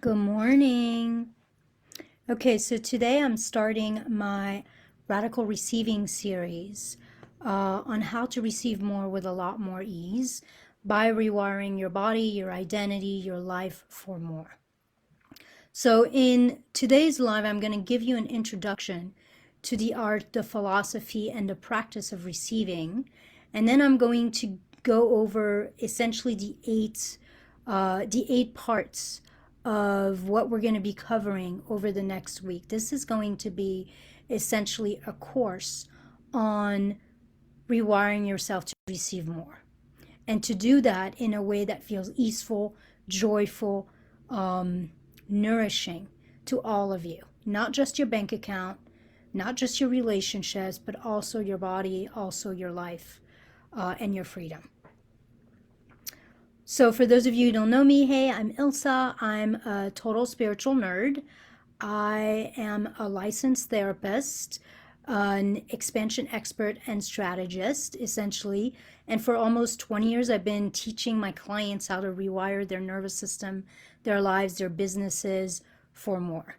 Good morning. Okay, so today I'm starting my Radical Receiving series on how to receive more with a lot more ease by rewiring your body, your identity, your life for more. So, in today's live, I'm going to give you an introduction to the art, the philosophy, and the practice of receiving. And then I'm going to go over essentially the eight parts of what we're going to be covering over the next week. This is going to be essentially a course on rewiring yourself to receive more, and to do that in a way that feels easeful, joyful, nourishing to all of you. Not just your bank account, not just your relationships, but also your body, also your life, and your freedom. So, for those of you who don't know me, hey, I'm Ilsa. I'm a total spiritual nerd. I am a licensed therapist, an expansion expert, and strategist, essentially. And for almost 20 years, I've been teaching my clients how to rewire their nervous system, their lives, their businesses for more.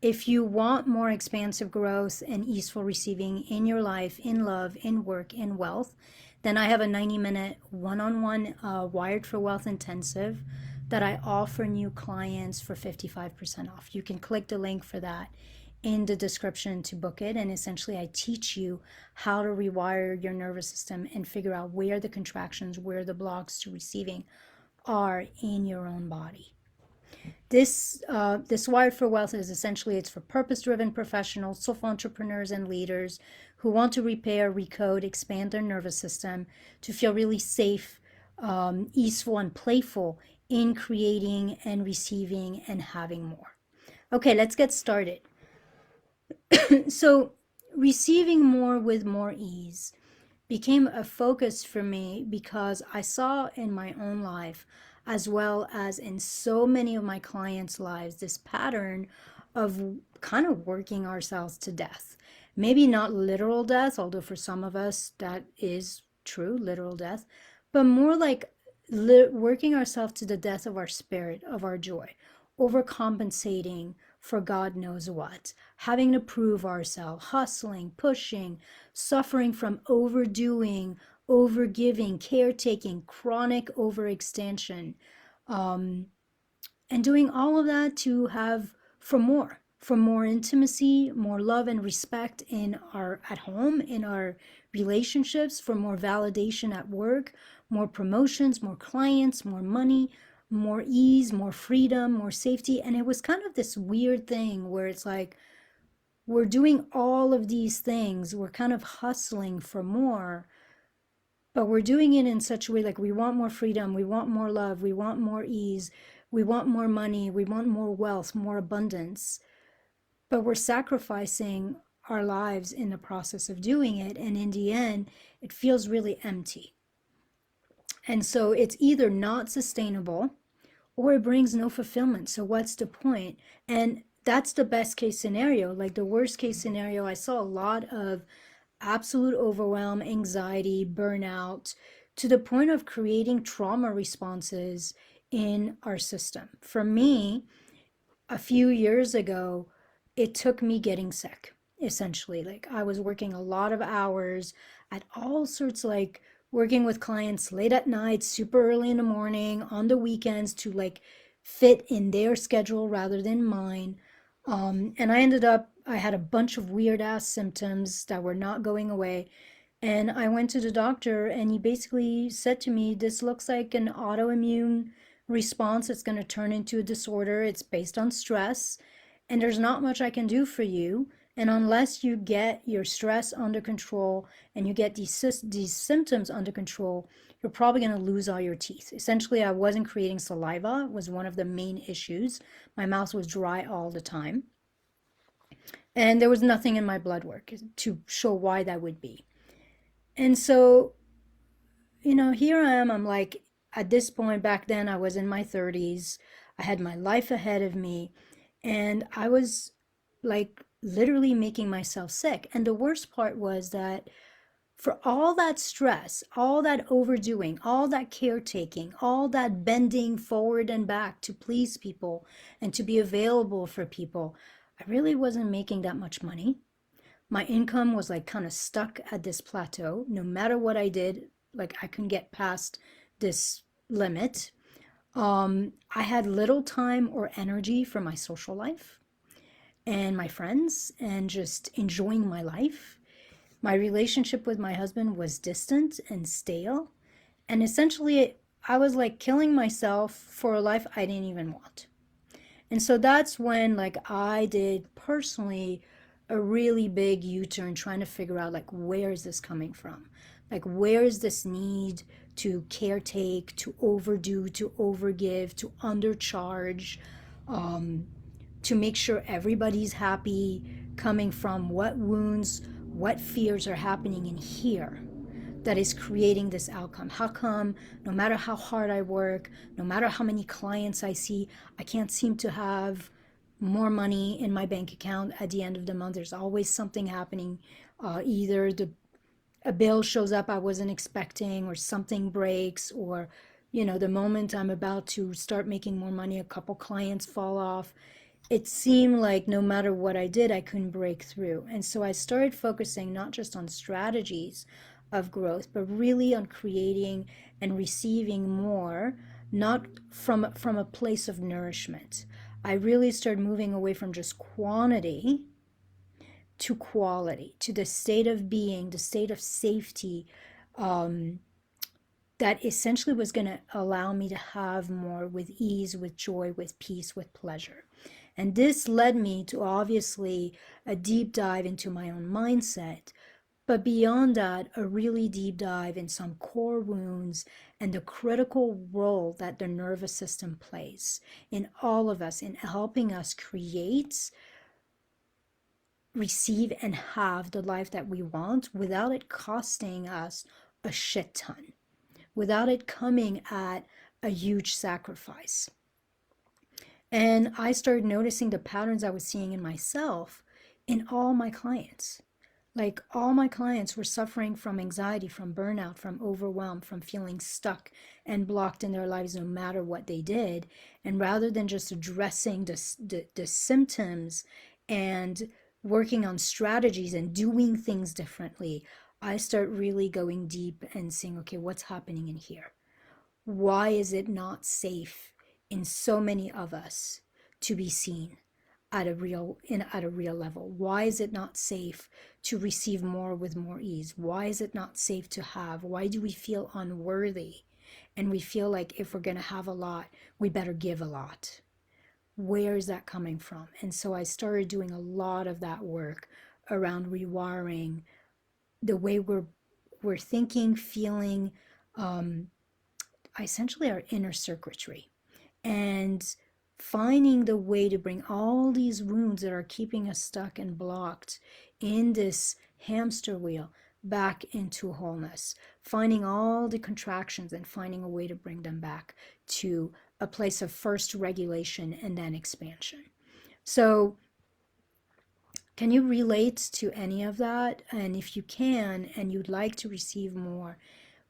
If you want more expansive growth and easeful receiving in your life, in love, in work, in wealth, then I have a 90-minute one-on-one Wired for Wealth intensive that I offer new clients for 55% off. You can click the link for that in the description to book it. And essentially, I teach you how to rewire your nervous system and figure out where the contractions, where the blocks to receiving are in your own body. This Wired for Wealth is essentially, it's for purpose-driven professionals, self entrepreneurs, and leaders who want to repair, recode, expand their nervous system to feel really safe, easeful, and playful in creating and receiving and having more. Okay, let's get started. So, receiving more with more ease became a focus for me because I saw in my own life, as well as in so many of my clients' lives, this pattern of kind of working ourselves to death. Maybe not literal death, although for some of us that is true, literal death, but more like working ourselves to the death of our spirit, of our joy, overcompensating for God knows what, having to prove ourselves, hustling, pushing, suffering from overdoing, overgiving, caretaking, chronic overextension, um, and doing all of that to have for more intimacy, more love and respect in our at home, in our relationships, for more validation at work, more promotions, more clients, more money, more ease, more freedom, more safety. And it was kind of this weird thing where it's like we're doing all of these things, we're kind of hustling for more, but we're doing it in such a way like we want more freedom, we want more love, we want more ease, we want more money, we want more wealth, more abundance, but we're sacrificing our lives in the process of doing it. And in the end, it feels really empty. And so it's either not sustainable or it brings no fulfillment. So what's the point? And that's the best case scenario. Like the worst case scenario, I saw a lot of absolute overwhelm, anxiety, burnout, to the point of creating trauma responses in our system. For me, a few years ago, it took me getting sick, essentially. Like I was working a lot of hours at all sorts, like working with clients late at night, super early in the morning, on the weekends to like fit in their schedule rather than mine. And I had a bunch of weird ass symptoms that were not going away. And I went to the doctor, and he basically said to me, this looks like an autoimmune response. It's going to turn into a disorder. It's based on stress, and there's not much I can do for you. And unless you get your stress under control and you get these symptoms under control, you're probably going to lose all your teeth. Essentially, I wasn't creating saliva, was one of the main issues. My mouth was dry all the time. And there was nothing in my blood work to show why that would be. And so, here I am. I'm like, at this point back then, I was in my 30s. I had my life ahead of me. And I was like literally making myself sick. And the worst part was that for all that stress, all that overdoing, all that caretaking, all that bending forward and back to please people and to be available for people, I really wasn't making that much money. My income was like kind of stuck at this plateau. No matter what I did, like I couldn't get past this limit. I had little time or energy for my social life and my friends and just enjoying my life. My relationship with my husband was distant and stale. And essentially, I was like killing myself for a life I didn't even want. And so that's when like I did personally a really big U-turn trying to figure out like where is this coming from? Like where is this need to caretake, to overdo, to overgive, to undercharge, um, to make sure everybody's happy, coming from what wounds, what fears are happening in here that is creating this outcome? How come no matter how hard I work, no matter how many clients I see, I can't seem to have more money in my bank account at the end of the month? There's always something happening. Either a bill shows up I wasn't expecting, or something breaks, or the moment I'm about to start making more money, a couple clients fall off. It seemed like no matter what I did, I couldn't break through. And so I started focusing not just on strategies of growth, but really on creating and receiving more, not from a place of nourishment. I really started moving away from just quantity to quality, to the state of being, the state of safety, um, that essentially was going to allow me to have more with ease, with joy, with peace, with pleasure. And this led me to obviously a deep dive into my own mindset, but beyond that, a really deep dive in some core wounds and the critical role that the nervous system plays in all of us, in helping us create, receive, and have the life that we want without it costing us a shit ton, without it coming at a huge sacrifice. And I started noticing the patterns I was seeing in myself in all my clients. Like all my clients were suffering from anxiety, from burnout, from overwhelm, from feeling stuck and blocked in their lives no matter what they did. And rather than just addressing the symptoms and working on strategies and doing things differently, I start really going deep and saying, okay, what's happening in here? Why is it not safe in so many of us to be seen at a real level? Why is it not safe to receive more with more ease? Why is it not safe to have? Why do we feel unworthy? And we feel like if we're going to have a lot, we better give a lot. Where is that coming from? And so I started doing a lot of that work around rewiring the way we're thinking, feeling, um, essentially our inner circuitry, and finding the way to bring all these wounds that are keeping us stuck and blocked in this hamster wheel back into wholeness, finding all the contractions and finding a way to bring them back to a place of first regulation and then expansion. So can you relate to any of that? And if you can, and you'd like to receive more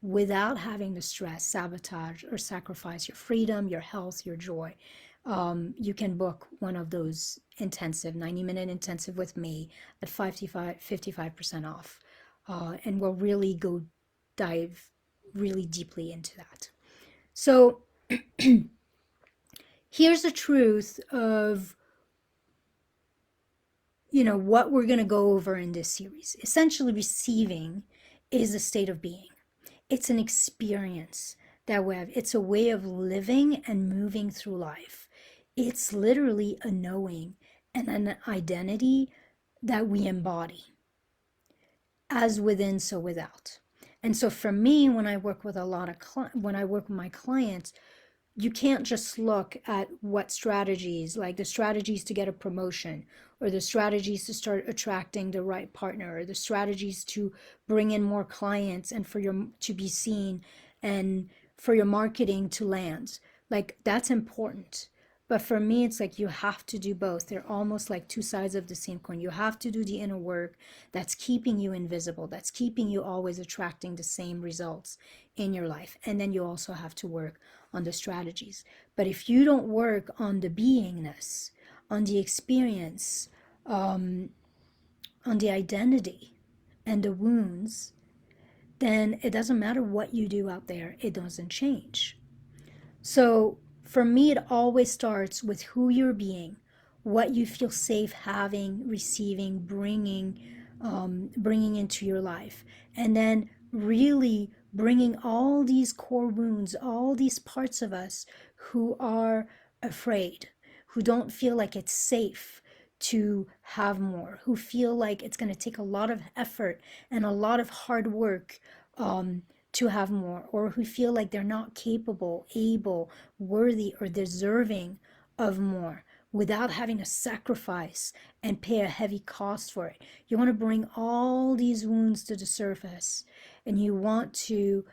without having to stress, sabotage, or sacrifice your freedom, your health, your joy, you can book one of those intensive 90-minute intensive with me at 55% off. And we'll really go dive really deeply into that. So here's the truth of what we're going to go over in this series. Essentially, receiving is a state of being. It's an experience that we have. It's a way of living and moving through life. It's literally a knowing and an identity that we embody, as within, so without. And so for me, when I work with when I work with my clients, you can't just look at what strategies, like the strategies to get a promotion, or the strategies to start attracting the right partner, or the strategies to bring in more clients and for your to be seen and for your marketing to land. Like that's important. But for me, it's like you have to do both. They're almost like two sides of the same coin. You have to do the inner work that's keeping you invisible, that's keeping you always attracting the same results in your life. And then you also have to work on the strategies. But if you don't work on the beingness, on the experience, um, on the identity, and the wounds, then it doesn't matter what you do out there, it doesn't change. So for me, it always starts with who you're being, what you feel safe having, receiving, bringing into your life, and then really bringing all these core wounds, all these parts of us who are afraid, who don't feel like it's safe to have more, who feel like it's going to take a lot of effort and a lot of hard work to have more, or who feel like they're not capable, able, worthy, or deserving of more without having to sacrifice and pay a heavy cost for it. You want to bring all these wounds to the surface, and you want to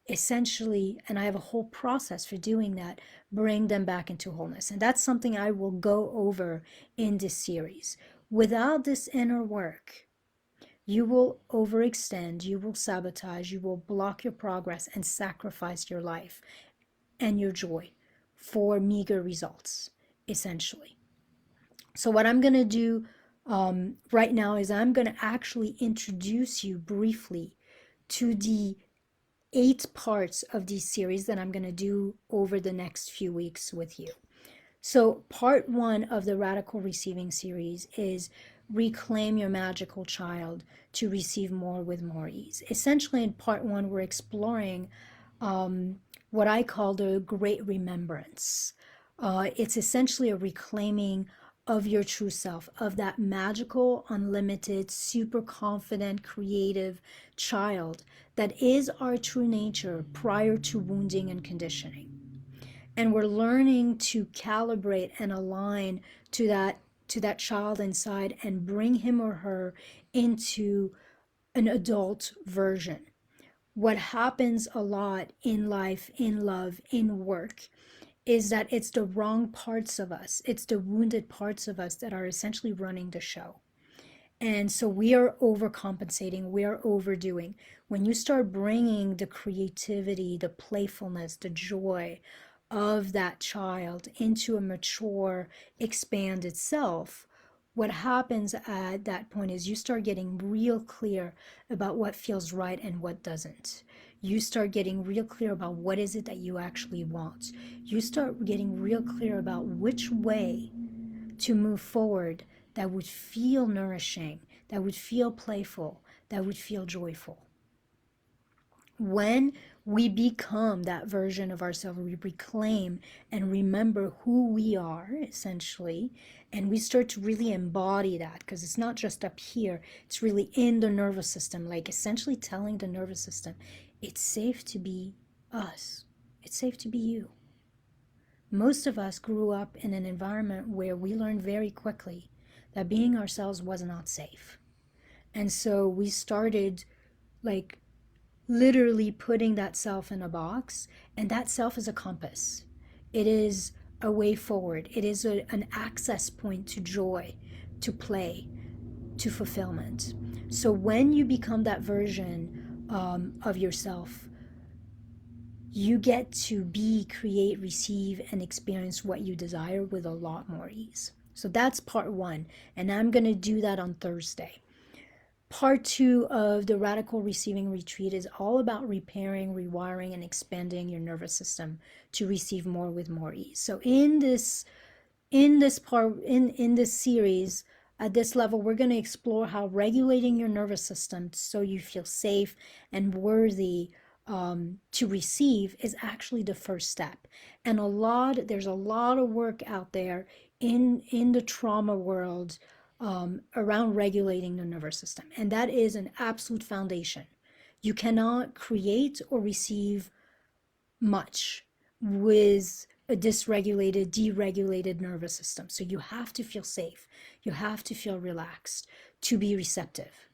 essentially, and I have a whole process for doing that, bring them back into wholeness. And that's something I will go over in this series. Without this inner work, you will overextend, you will sabotage, you will block your progress and sacrifice your life and your joy for meager results, essentially. So, what I'm going to do right now is I'm going to actually introduce you briefly to the 8 parts of these series that I'm going to do over the next few weeks with you. So, part 1 of the Radical Receiving series is Reclaim Your Magical Child to Receive More with More Ease. Essentially, in part 1, we're exploring what I call the Great Remembrance. It's essentially a reclaiming of your true self, of that magical, unlimited, super confident, creative child that is our true nature prior to wounding and conditioning. And we're learning to calibrate and align to that child inside and bring him or her into an adult version. What happens a lot in life, in love, in work, is that it's the wrong parts of us, it's the wounded parts of us that are essentially running the show. And so we are overcompensating, we are overdoing. When you start bringing the creativity, the playfulness, the joy of that child into a mature, expanded self, what happens at that point is you start getting real clear about what feels right and what doesn't. You start getting real clear about what is it that you actually want. You start getting real clear about which way to move forward that would feel nourishing, that would feel playful, that would feel joyful. When we become that version of ourselves, we reclaim and remember who we are, essentially, and we start to really embody that, because it's not just up here, it's really in the nervous system, like essentially telling the nervous system, it's safe to be us, it's safe to be you. Most of us grew up in an environment where we learned very quickly that being ourselves was not safe. And so we started like literally putting that self in a box, and that self is a compass. It is a way forward. It is an access point to joy, to play, to fulfillment. So when you become that version of yourself, you get to be, create, receive, and experience what you desire with a lot more ease. So that's part 1, and I'm going to do that on Thursday. Part 2 of the Radical Receiving Retreat is all about repairing, rewiring, and expanding your nervous system to receive more with more ease. So in this series, at this level, we're going to explore how regulating your nervous system so you feel safe and worthy to receive is actually the first step. And there's a lot of work out there in the trauma world around regulating the nervous system. And that is an absolute foundation. You cannot create or receive much with a dysregulated, deregulated nervous system. So you have to feel safe. You have to feel relaxed to be receptive.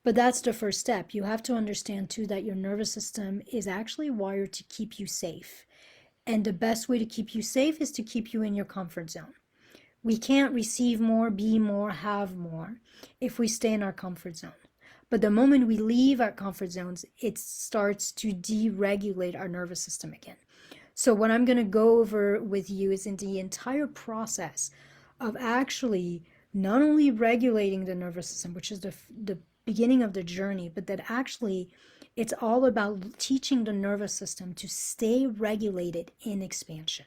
But that's the first step. You have to understand too that your nervous system is actually wired to keep you safe. And the best way to keep you safe is to keep you in your comfort zone. We can't receive more, be more, have more if we stay in our comfort zone. But the moment we leave our comfort zones, it starts to deregulate our nervous system again. So, what I'm going to go over with you is in the entire process of actually not only regulating the nervous system, which is the beginning of the journey, but that actually it's all about teaching the nervous system to stay regulated in expansion.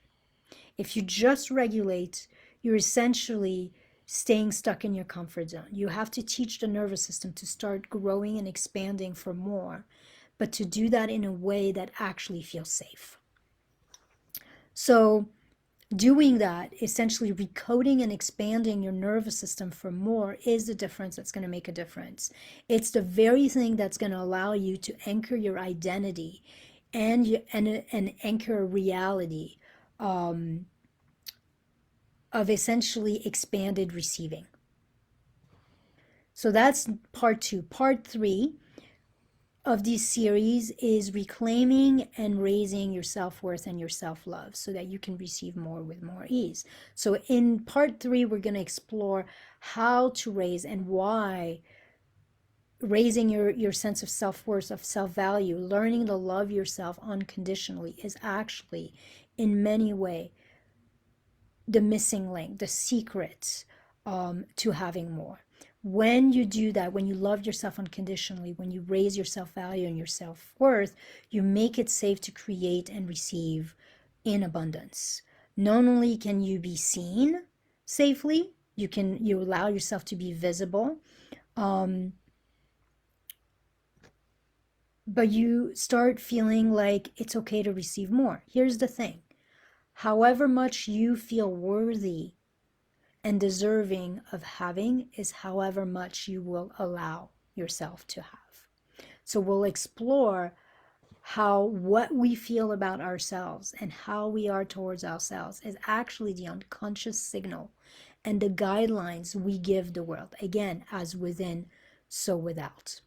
If you just regulate, you're essentially staying stuck in your comfort zone. You have to teach the nervous system to start growing and expanding for more, but to do that in a way that actually feels safe. So, doing that, essentially recoding and expanding your nervous system for more, is the difference that's going to make a difference. It's the very thing that's going to allow you to anchor your identity and anchor a reality of essentially expanded receiving. So that's part 2. Part 3 of this series is reclaiming and raising your self-worth and your self-love so that you can receive more with more ease. So in part 3, we're going to explore how to raise and why raising your sense of self-worth, of self-value, learning to love yourself unconditionally is actually in many ways the missing link, the secret to having more. When you do that, when you love yourself unconditionally, when you raise your self-value and your self-worth, you make it safe to create and receive in abundance. Not only can you be seen safely, you allow yourself to be visible, but you start feeling like it's okay to receive more. Here's the thing. However much you feel worthy and deserving of having is however much you will allow yourself to have. So we'll explore how what we feel about ourselves and how we are towards ourselves is actually the unconscious signal and the guidelines we give the world. Again, as within, so without.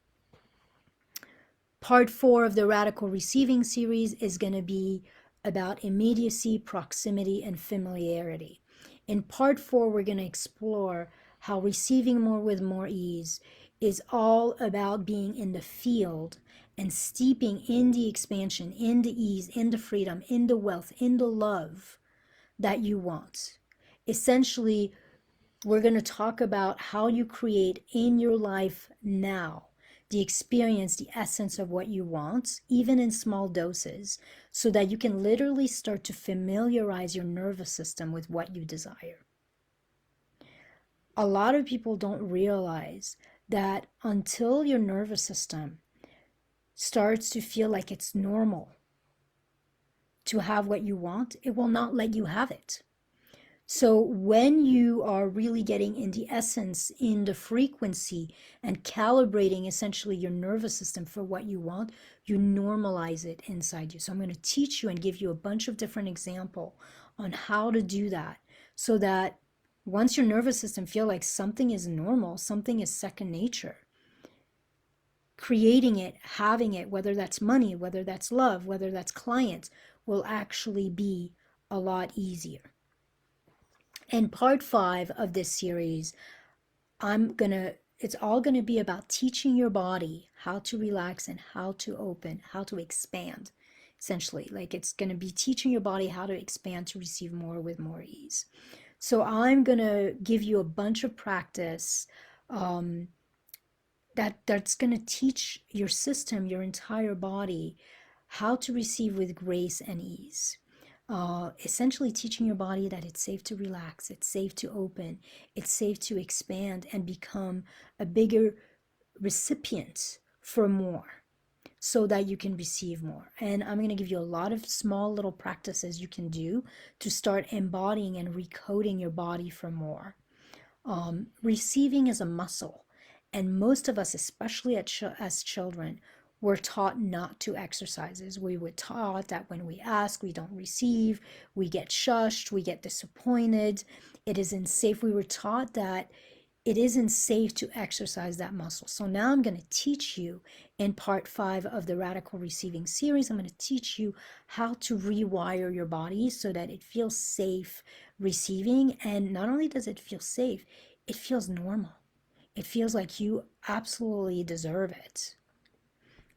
Part 4 of the Radical Receiving series is going to be about immediacy, proximity, and familiarity. In part 4, we're going to explore how receiving more with more ease is all about being in the field and steeping in the expansion, in the ease, in the freedom, in the wealth, in the love that you want. Essentially, we're going to talk about how you create in your life now the experience, the essence of what you want, even in small doses, so that you can literally start to familiarize your nervous system with what you desire. A lot of people don't realize that until your nervous system starts to feel like it's normal to have what you want, it will not let you have it. So when you are really getting in the essence, in the frequency, and calibrating essentially your nervous system for what you want, you normalize it inside you. So I'm going to teach you and give you a bunch of different examples on how to do that so that once your nervous system feels like something is normal, something is second nature, creating it, having it, whether that's money, whether that's love, whether that's clients, will actually be a lot easier. In part 5 of this series, it's all gonna be about teaching your body how to relax and how to open, how to expand, essentially. Like it's gonna be teaching your body how to expand to receive more with more ease. So I'm gonna give you a bunch of practice that's gonna teach your system, your entire body, how to receive with grace and ease. Essentially teaching your body that it's safe to relax, it's safe to open, it's safe to expand and become a bigger recipient for more so that you can receive more. And I'm going to give you a lot of small little practices you can do to start embodying and recoding your body for more. Receiving is a muscle, and most of us, especially as children, we're taught not to exercise. We were taught that when we ask, we don't receive, we get shushed, we get disappointed, it isn't safe. We were taught that it isn't safe to exercise that muscle. So now I'm going to teach you in part 5 of the Radical Receiving series, I'm going to teach you how to rewire your body so that it feels safe receiving. And not only does it feel safe, it feels normal. It feels like you absolutely deserve it,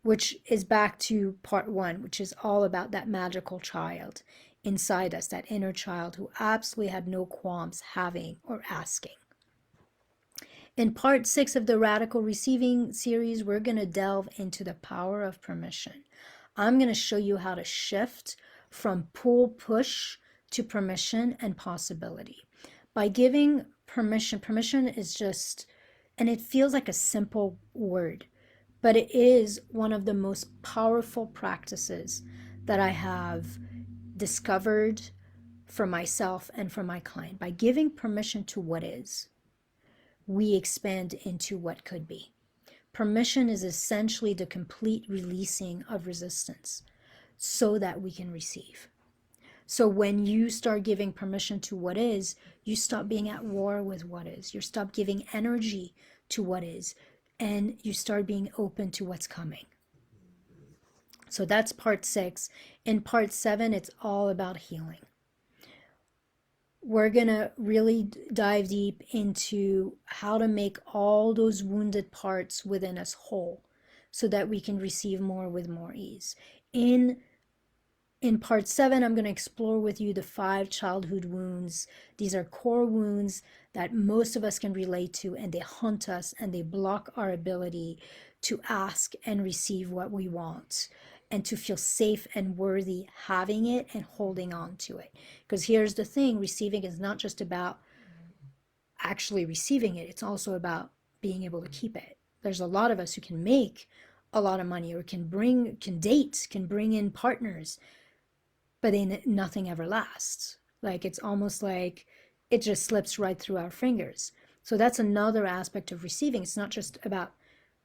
which is back to part 1, which is all about that magical child inside us, that inner child who absolutely had no qualms having or asking. In part 6 of the Radical Receiving series, we're going to delve into the power of permission. I'm going to show you how to shift from pull push to permission and possibility. By giving permission, permission is just, and it feels like a simple word, but it is one of the most powerful practices that I have discovered for myself and for my client. By giving permission to what is, we expand into what could be. Permission is essentially the complete releasing of resistance so that we can receive. So when you start giving permission to what is, you stop being at war with what is. You stop giving energy to what is, and you start being open to what's coming. So that's part 6. In part 7, it's all about healing. We're going to really dive deep into how to make all those wounded parts within us whole so that we can receive more with more ease. In part 7, I'm going to explore with you the 5 childhood wounds. These are core wounds that most of us can relate to, and they haunt us and they block our ability to ask and receive what we want and to feel safe and worthy having it and holding on to it. Because here's the thing, receiving is not just about actually receiving it, it's also about being able to keep it. There's a lot of us who can make a lot of money or can date, can bring in partners, but then nothing ever lasts. Like it's almost like it just slips right through our fingers. So that's another aspect of receiving. It's not just about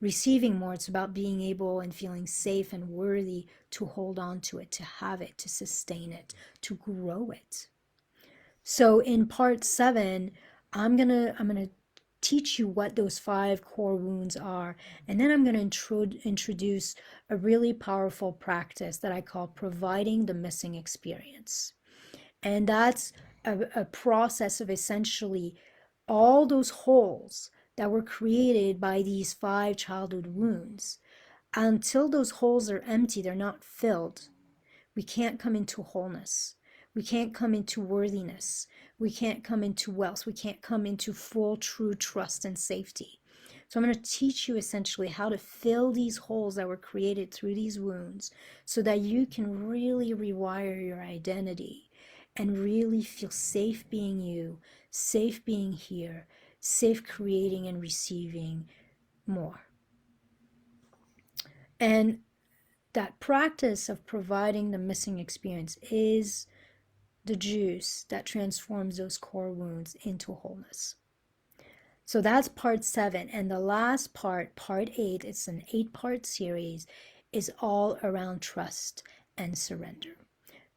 receiving more, it's about being able and feeling safe and worthy to hold on to it, to have it, to sustain it, to grow it. So in part 7, I'm gonna teach you what those 5 core wounds are, and then I'm going to introduce a really powerful practice that I call providing the missing experience. And that's a process of essentially all those holes that were created by these 5 childhood wounds. Until those holes are empty, they're not filled, we can't come into wholeness. We can't come into worthiness. We can't come into wealth. We can't come into full, true trust and safety. So I'm going to teach you essentially how to fill these holes that were created through these wounds so that you can really rewire your identity and really feel safe being you, safe being here, safe creating and receiving more. And that practice of providing the missing experience is the juice that transforms those core wounds into wholeness. So that's part 7. And the last part, part 8, it's an 8-part series, is all around trust and surrender.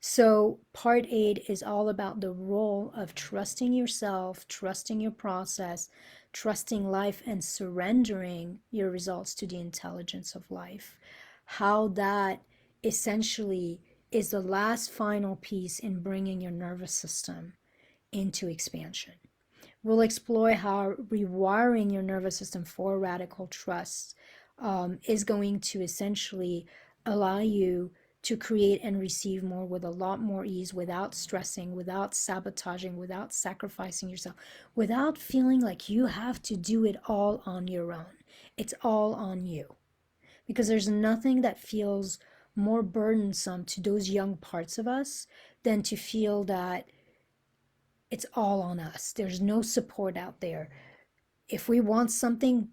So part 8 is all about the role of trusting yourself, trusting your process, trusting life, and surrendering your results to the intelligence of life. How that essentially is the last final piece in bringing your nervous system into expansion. We'll explore how rewiring your nervous system for radical trust is going to essentially allow you to create and receive more with a lot more ease, without stressing, without sabotaging, without sacrificing yourself, without feeling like you have to do it all on your own. It's all on you. Because there's nothing that feels more burdensome to those young parts of us than to feel that it's all on us. There's no support out there. If we want something,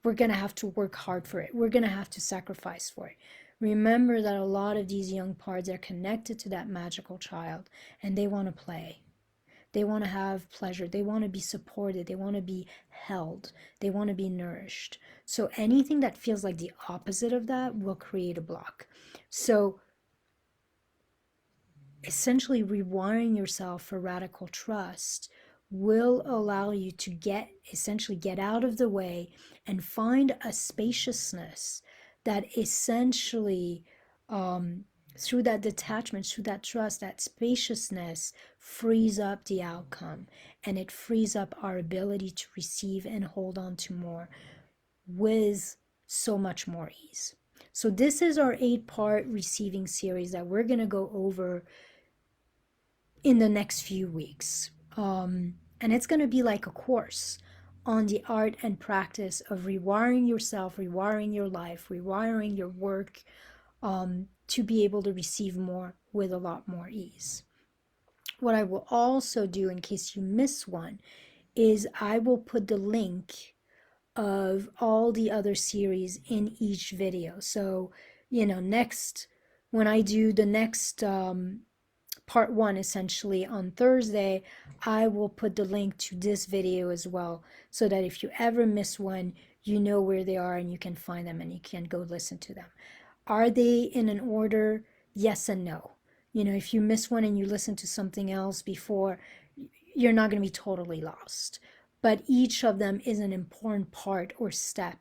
we're going to have to work hard for it. We're going to have to sacrifice for it. Remember that a lot of these young parts are connected to that magical child, and they want to play. They want to have pleasure. They want to be supported. They want to be held. They want to be nourished. So anything that feels like the opposite of that will create a block. So essentially rewiring yourself for radical trust will allow you to essentially get out of the way and find a spaciousness that essentially, um, through that detachment, through that trust, that spaciousness frees up the outcome, and it frees up our ability to receive and hold on to more with so much more ease. So this is our 8-part receiving series that we're going to go over in the next few weeks. And it's going to be like a course on the art and practice of rewiring yourself, rewiring your life, rewiring your work, to be able to receive more with a lot more ease. What I will also do, in case you miss one, is I will put the link of all the other series in each video. So, next, when I do the next part 1 essentially on Thursday, I will put the link to this video as well, so that if you ever miss one, you know where they are and you can find them and you can go listen to them. Are they in an order? Yes and no. If you miss one and you listen to something else before, you're not going to be totally lost. But each of them is an important part or step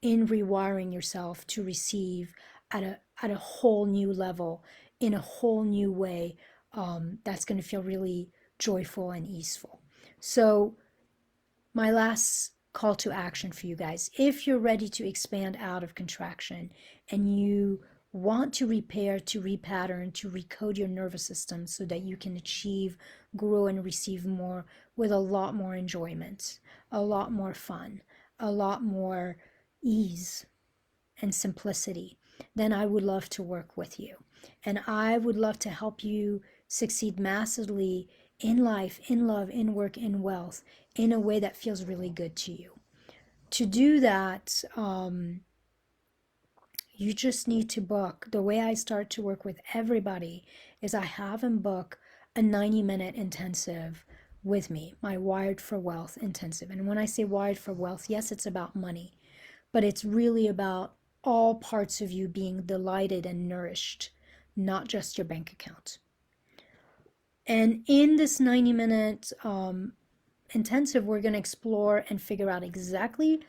in rewiring yourself to receive at a whole new level, in a whole new way, that's going to feel really joyful and easeful. So, my last call to action for you guys, if you're ready to expand out of contraction and you want to repair, to repattern, to recode your nervous system so that you can achieve, grow, and receive more with a lot more enjoyment, a lot more fun, a lot more ease and simplicity, then I would love to work with you. And I would love to help you succeed massively in life, in love, in work, in wealth, in a way that feels really good to you. To do that, you just need to book. The way I start to work with everybody is I have them book a 90-minute intensive with me, my Wired for Wealth intensive. And when I say Wired for Wealth, yes, it's about money, but it's really about all parts of you being delighted and nourished, not just your bank account. And in this 90-minute intensive, we're going to explore and figure out exactly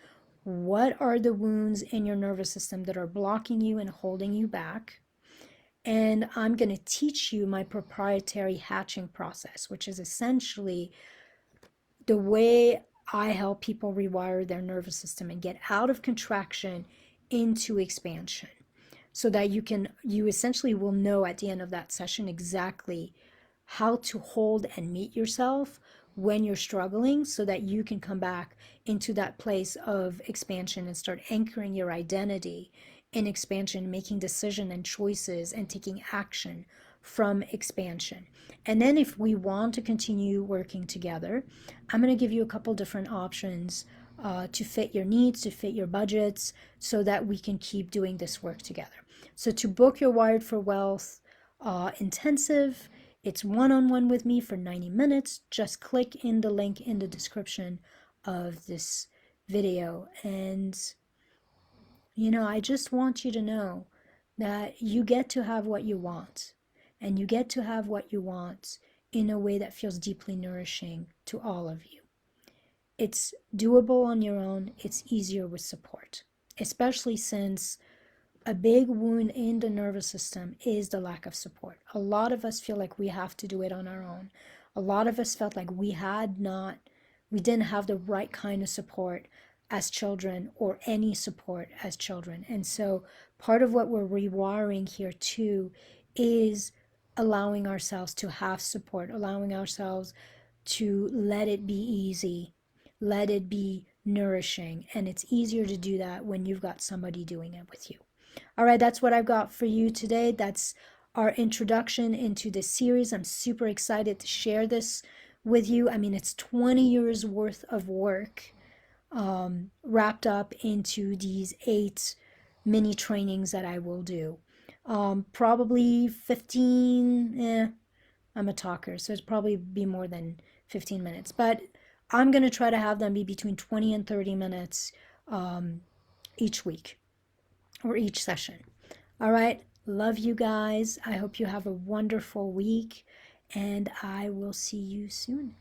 what are the wounds in your nervous system that are blocking you and holding you back. And I'm going to teach you my proprietary hatching process, which is essentially the way I help people rewire their nervous system and get out of contraction into expansion, so that you essentially will know at the end of that session exactly how to hold and meet yourself when you're struggling, so that you can come back into that place of expansion and start anchoring your identity in expansion, making decisions and choices and taking action from expansion. And then if we want to continue working together, I'm going to give you a couple different options to fit your needs, to fit your budgets, so that we can keep doing this work together. So to book your Wired for Wealth intensive, it's one-on-one with me for 90 minutes. Just click in the link in the description of this video. And, I just want you to know that you get to have what you want. And you get to have what you want in a way that feels deeply nourishing to all of you. It's doable on your own. It's easier with support, especially since a big wound in the nervous system is the lack of support. A lot of us feel like we have to do it on our own. A lot of us felt like we didn't have the right kind of support as children, or any support as children. And so part of what we're rewiring here too is allowing ourselves to have support, allowing ourselves to let it be easy, let it be nourishing. And it's easier to do that when you've got somebody doing it with you. All right, that's what I've got for you today. That's our introduction into this series. I'm super excited to share this with you. I mean, it's 20 years worth of work wrapped up into these 8 mini trainings that I will do. Probably 15, I'm a talker, so it's probably be more than 15 minutes. But I'm going to try to have them be between 20 and 30 minutes each week or each session. All right. Love you guys. I hope you have a wonderful week, and I will see you soon.